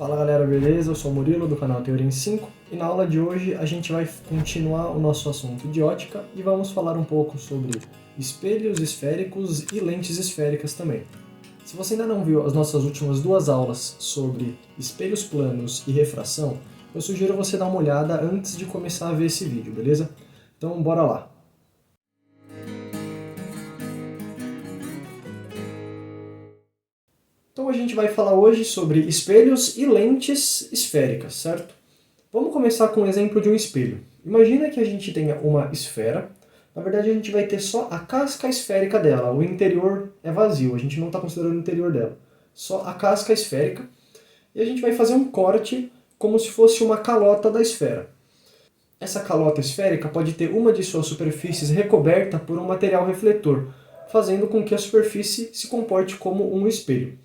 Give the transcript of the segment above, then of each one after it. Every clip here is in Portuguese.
Fala galera, beleza? Eu sou o Murilo do canal Teoria em 5 e na aula de hoje a gente vai continuar o nosso assunto de ótica e vamos falar um pouco sobre espelhos esféricos e lentes esféricas também. Se você ainda não viu as nossas últimas duas aulas sobre espelhos planos e refração, eu sugiro você dar uma olhada antes de começar a ver esse vídeo, beleza? Então bora lá! Então a gente vai falar hoje sobre espelhos e lentes esféricas, certo? Vamos começar com um exemplo de um espelho. Imagina que a gente tenha uma esfera, na verdade a gente vai ter só a casca esférica dela, o interior é vazio, a gente não está considerando o interior dela, só a casca esférica, e a gente vai fazer um corte como se fosse uma calota da esfera. Essa calota esférica pode ter uma de suas superfícies recoberta por um material refletor, fazendo com que a superfície se comporte como um espelho.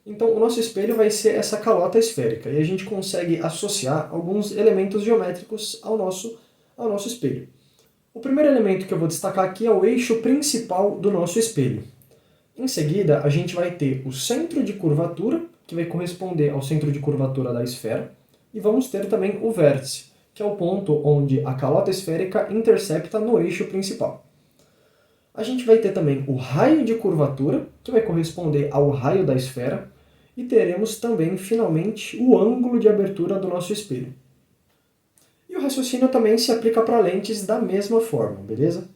Então, o nosso espelho vai ser essa calota esférica, e a gente consegue associar alguns elementos geométricos ao nosso espelho. O primeiro elemento que eu vou destacar aqui é o eixo principal do nosso espelho. Em seguida, a gente vai ter o centro de curvatura, que vai corresponder ao centro de curvatura da esfera, e vamos ter também o vértice, que é o ponto onde a calota esférica intercepta no eixo principal. A gente vai ter também o raio de curvatura, que vai corresponder ao raio da esfera, e teremos também, finalmente, o ângulo de abertura do nosso espelho. E o raciocínio também se aplica para lentes da mesma forma, beleza?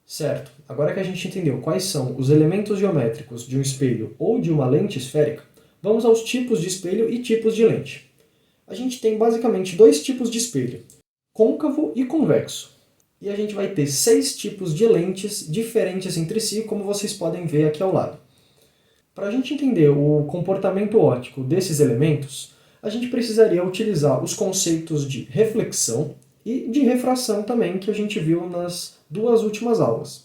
Certo, agora que a gente entendeu quais são os elementos geométricos de um espelho ou de uma lente esférica, vamos aos tipos de espelho e tipos de lente. A gente tem basicamente dois tipos de espelho, côncavo e convexo. E a gente vai ter 6 tipos de lentes diferentes entre si, como vocês podem ver aqui ao lado. Para a gente entender o comportamento óptico desses elementos, a gente precisaria utilizar os conceitos de reflexão e de refração também, que a gente viu nas duas últimas aulas.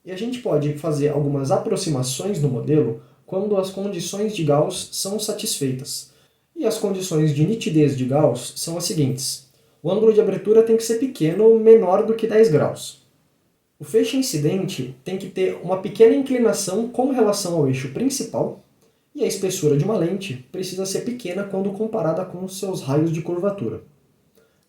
E a gente pode fazer algumas aproximações no modelo quando as condições de Gauss são satisfeitas. E as condições de nitidez de Gauss são as seguintes. O ângulo de abertura tem que ser pequeno, menor do que 10 graus. O feixe incidente tem que ter uma pequena inclinação com relação ao eixo principal, e a espessura de uma lente precisa ser pequena quando comparada com os seus raios de curvatura.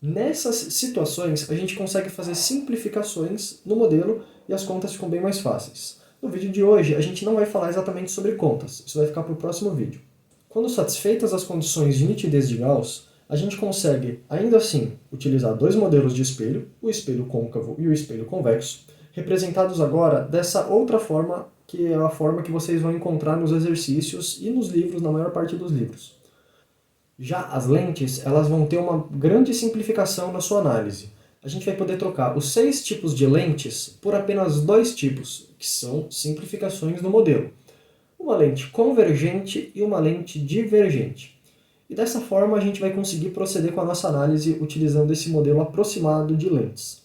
Nessas situações, a gente consegue fazer simplificações no modelo e as contas ficam bem mais fáceis. No vídeo de hoje, a gente não vai falar exatamente sobre contas, isso vai ficar para o próximo vídeo. Quando satisfeitas as condições de nitidez de Gauss, a gente consegue, ainda assim, utilizar dois modelos de espelho, o espelho côncavo e o espelho convexo, representados agora dessa outra forma, que é a forma que vocês vão encontrar nos exercícios e nos livros, na maior parte dos livros. Já as lentes, elas vão ter uma grande simplificação na sua análise. A gente vai poder trocar os 6 tipos de lentes por apenas 2 tipos, que são simplificações no modelo. Uma lente convergente e uma lente divergente. E dessa forma a gente vai conseguir proceder com a nossa análise utilizando esse modelo aproximado de lentes.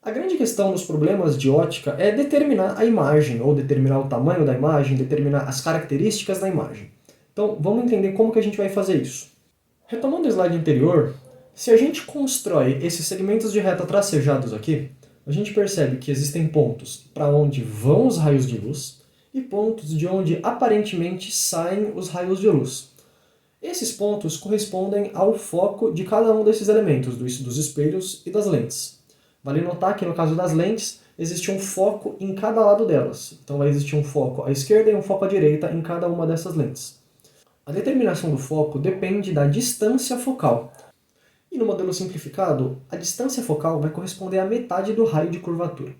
A grande questão nos problemas de ótica é determinar a imagem, ou determinar o tamanho da imagem, determinar as características da imagem. Então vamos entender como que a gente vai fazer isso. Retomando o slide anterior, se a gente constrói esses segmentos de reta tracejados aqui, a gente percebe que existem pontos para onde vão os raios de luz e pontos de onde aparentemente saem os raios de luz. Esses pontos correspondem ao foco de cada um desses elementos, dos espelhos e das lentes. Vale notar que no caso das lentes, existe um foco em cada lado delas. Então vai existir um foco à esquerda e um foco à direita em cada uma dessas lentes. A determinação do foco depende da distância focal. E no modelo simplificado, a distância focal vai corresponder à metade do raio de curvatura.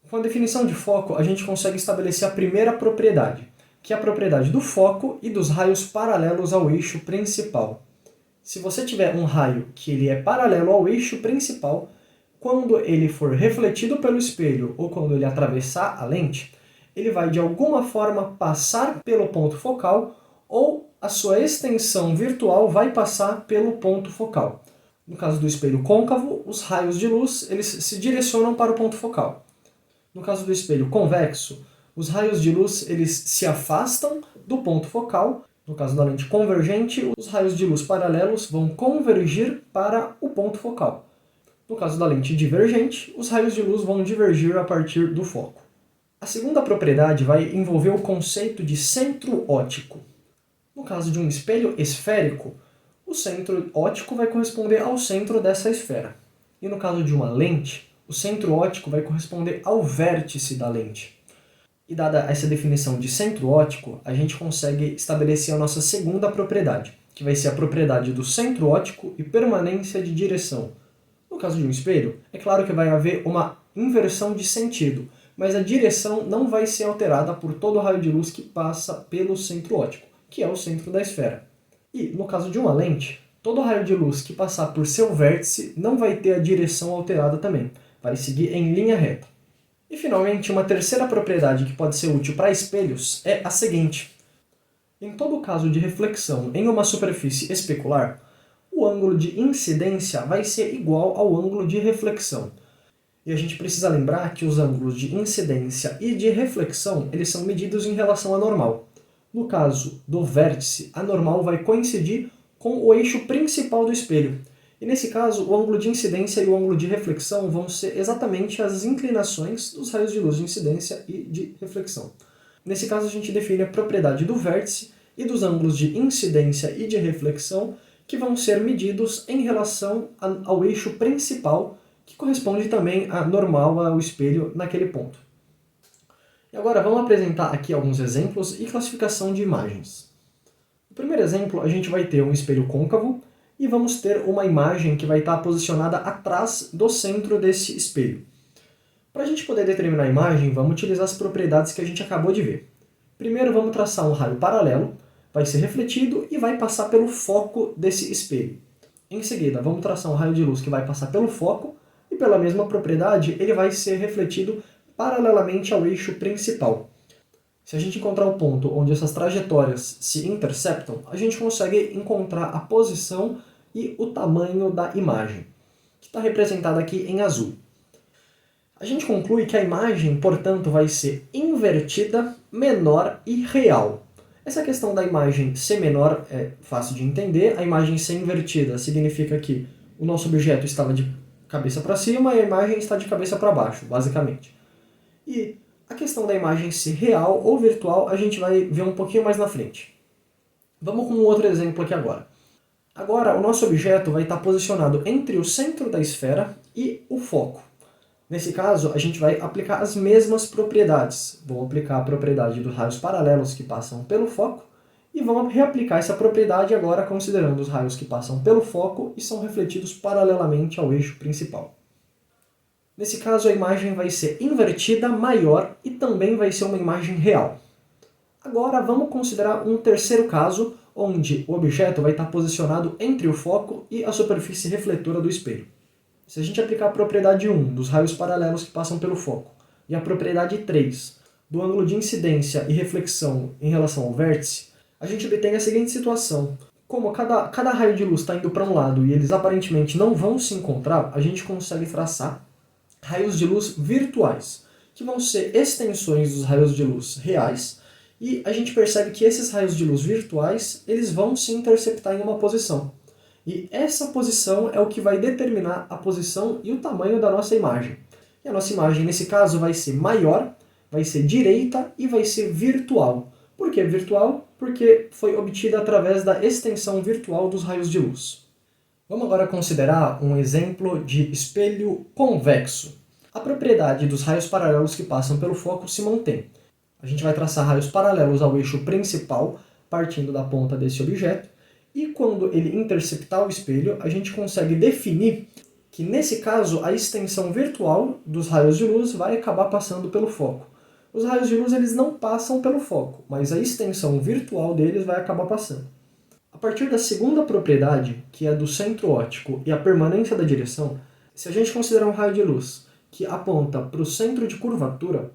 Com a definição de foco, a gente consegue estabelecer a primeira propriedade, que é a propriedade do foco e dos raios paralelos ao eixo principal. Se você tiver um raio que ele é paralelo ao eixo principal, quando ele for refletido pelo espelho ou quando ele atravessar a lente, ele vai de alguma forma passar pelo ponto focal ou a sua extensão virtual vai passar pelo ponto focal. No caso do espelho côncavo, os raios de luz eles se direcionam para o ponto focal. No caso do espelho convexo, os raios de luz eles se afastam do ponto focal. No caso da lente convergente, os raios de luz paralelos vão convergir para o ponto focal. No caso da lente divergente, os raios de luz vão divergir a partir do foco. A segunda propriedade vai envolver o conceito de centro óptico. No caso de um espelho esférico, o centro óptico vai corresponder ao centro dessa esfera. E no caso de uma lente, o centro óptico vai corresponder ao vértice da lente. E dada essa definição de centro óptico, a gente consegue estabelecer a nossa segunda propriedade, que vai ser a propriedade do centro óptico e permanência de direção. No caso de um espelho, é claro que vai haver uma inversão de sentido, mas a direção não vai ser alterada por todo o raio de luz que passa pelo centro óptico, que é o centro da esfera. E, no caso de uma lente, todo raio de luz que passar por seu vértice não vai ter a direção alterada também, vai seguir em linha reta. E, finalmente, uma terceira propriedade que pode ser útil para espelhos é a seguinte. Em todo caso de reflexão em uma superfície especular, o ângulo de incidência vai ser igual ao ângulo de reflexão. E a gente precisa lembrar que os ângulos de incidência e de reflexão eles são medidos em relação à normal. No caso do vértice, a normal vai coincidir com o eixo principal do espelho. E nesse caso, o ângulo de incidência e o ângulo de reflexão vão ser exatamente as inclinações dos raios de luz de incidência e de reflexão. Nesse caso, a gente define a propriedade do vértice e dos ângulos de incidência e de reflexão que vão ser medidos em relação ao eixo principal, que corresponde também à normal, ao espelho, naquele ponto. E agora vamos apresentar aqui alguns exemplos e classificação de imagens. No primeiro exemplo, a gente vai ter um espelho côncavo e vamos ter uma imagem que vai estar posicionada atrás do centro desse espelho. Para a gente poder determinar a imagem, vamos utilizar as propriedades que a gente acabou de ver. Primeiro vamos traçar um raio paralelo, vai ser refletido e vai passar pelo foco desse espelho. Em seguida, vamos traçar um raio de luz que vai passar pelo foco e pela mesma propriedade ele vai ser refletido paralelamente ao eixo principal. Se a gente encontrar o ponto onde essas trajetórias se interceptam, a gente consegue encontrar a posição e o tamanho da imagem, que está representada aqui em azul. A gente conclui que a imagem, portanto, vai ser invertida, menor e real. Essa questão da imagem ser menor é fácil de entender. A imagem ser invertida significa que o nosso objeto estava de cabeça para cima e a imagem está de cabeça para baixo, basicamente. E a questão da imagem ser real ou virtual a gente vai ver um pouquinho mais na frente. Vamos com um outro exemplo aqui agora. Agora, o nosso objeto vai estar posicionado entre o centro da esfera e o foco. Nesse caso, a gente vai aplicar as mesmas propriedades. Vamos aplicar a propriedade dos raios paralelos que passam pelo foco e vamos reaplicar essa propriedade agora considerando os raios que passam pelo foco e são refletidos paralelamente ao eixo principal. Nesse caso, a imagem vai ser invertida, maior e também vai ser uma imagem real. Agora, vamos considerar um terceiro caso, onde o objeto vai estar posicionado entre o foco e a superfície refletora do espelho. Se a gente aplicar a propriedade 1 dos raios paralelos que passam pelo foco e a propriedade 3 do ângulo de incidência e reflexão em relação ao vértice, a gente obtém a seguinte situação. Como cada raio de luz está indo para um lado e eles aparentemente não vão se encontrar, a gente consegue traçar raios de luz virtuais, que vão ser extensões dos raios de luz reais, e a gente percebe que esses raios de luz virtuais eles vão se interceptar em uma posição. E essa posição é o que vai determinar a posição e o tamanho da nossa imagem. E a nossa imagem, nesse caso, vai ser maior, vai ser direita e vai ser virtual. Por que virtual? Porque foi obtida através da extensão virtual dos raios de luz. Vamos agora considerar um exemplo de espelho convexo. A propriedade dos raios paralelos que passam pelo foco se mantém. A gente vai traçar raios paralelos ao eixo principal, partindo da ponta desse objeto, e quando ele interceptar o espelho, a gente consegue definir que, nesse caso, a extensão virtual dos raios de luz vai acabar passando pelo foco. Os raios de luz eles não passam pelo foco, mas a extensão virtual deles vai acabar passando. A partir da segunda propriedade, que é do centro óptico e a permanência da direção, se a gente considerar um raio de luz que aponta para o centro de curvatura,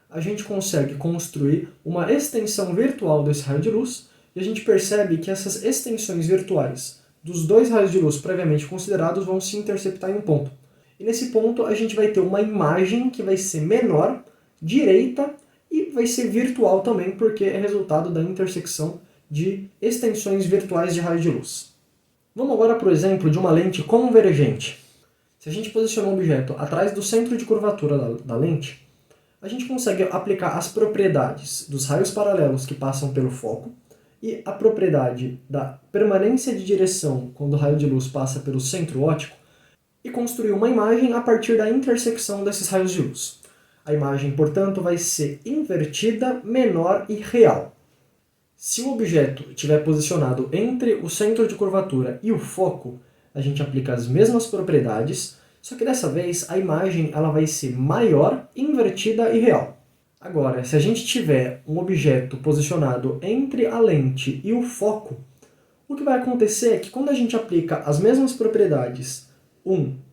a gente consegue construir uma extensão virtual desse raio de luz e a gente percebe que essas extensões virtuais dos dois raios de luz previamente considerados vão se interceptar em um ponto. E nesse ponto a gente vai ter uma imagem que vai ser menor, direita e vai ser virtual também, porque é resultado da intersecção de extensões virtuais de raio de luz. Vamos agora para o exemplo de uma lente convergente. Se a gente posicionar um objeto atrás do centro de curvatura da lente, a gente consegue aplicar as propriedades dos raios paralelos que passam pelo foco e a propriedade da permanência de direção quando o raio de luz passa pelo centro óptico e construir uma imagem a partir da intersecção desses raios de luz. A imagem, portanto, vai ser invertida, menor e real. Se o objeto estiver posicionado entre o centro de curvatura e o foco, a gente aplica as mesmas propriedades, só que dessa vez a imagem ela vai ser maior, invertida e real. Agora, se a gente tiver um objeto posicionado entre a lente e o foco, o que vai acontecer é que quando a gente aplica as mesmas propriedades,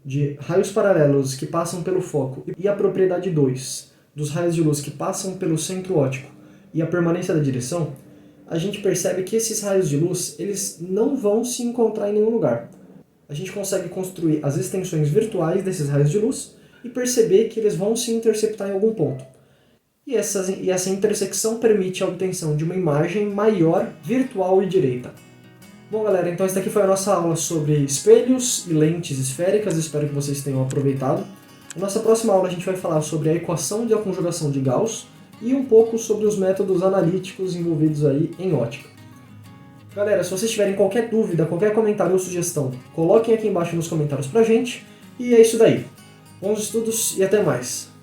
de raios paralelos que passam pelo foco e a propriedade 2 dos raios de luz que passam pelo centro óptico e a permanência da direção, a gente percebe que esses raios de luz eles não vão se encontrar em nenhum lugar. A gente consegue construir as extensões virtuais desses raios de luz e perceber que eles vão se interceptar em algum ponto. E essa intersecção permite a obtenção de uma imagem maior, virtual e direita. Bom, galera, então essa aqui foi a nossa aula sobre espelhos e lentes esféricas, espero que vocês tenham aproveitado. Na nossa próxima aula a gente vai falar sobre a equação de conjugação de Gauss e um pouco sobre os métodos analíticos envolvidos aí em ótica. Galera, se vocês tiverem qualquer dúvida, qualquer comentário ou sugestão, coloquem aqui embaixo nos comentários pra gente. E é isso daí. Bons estudos e até mais!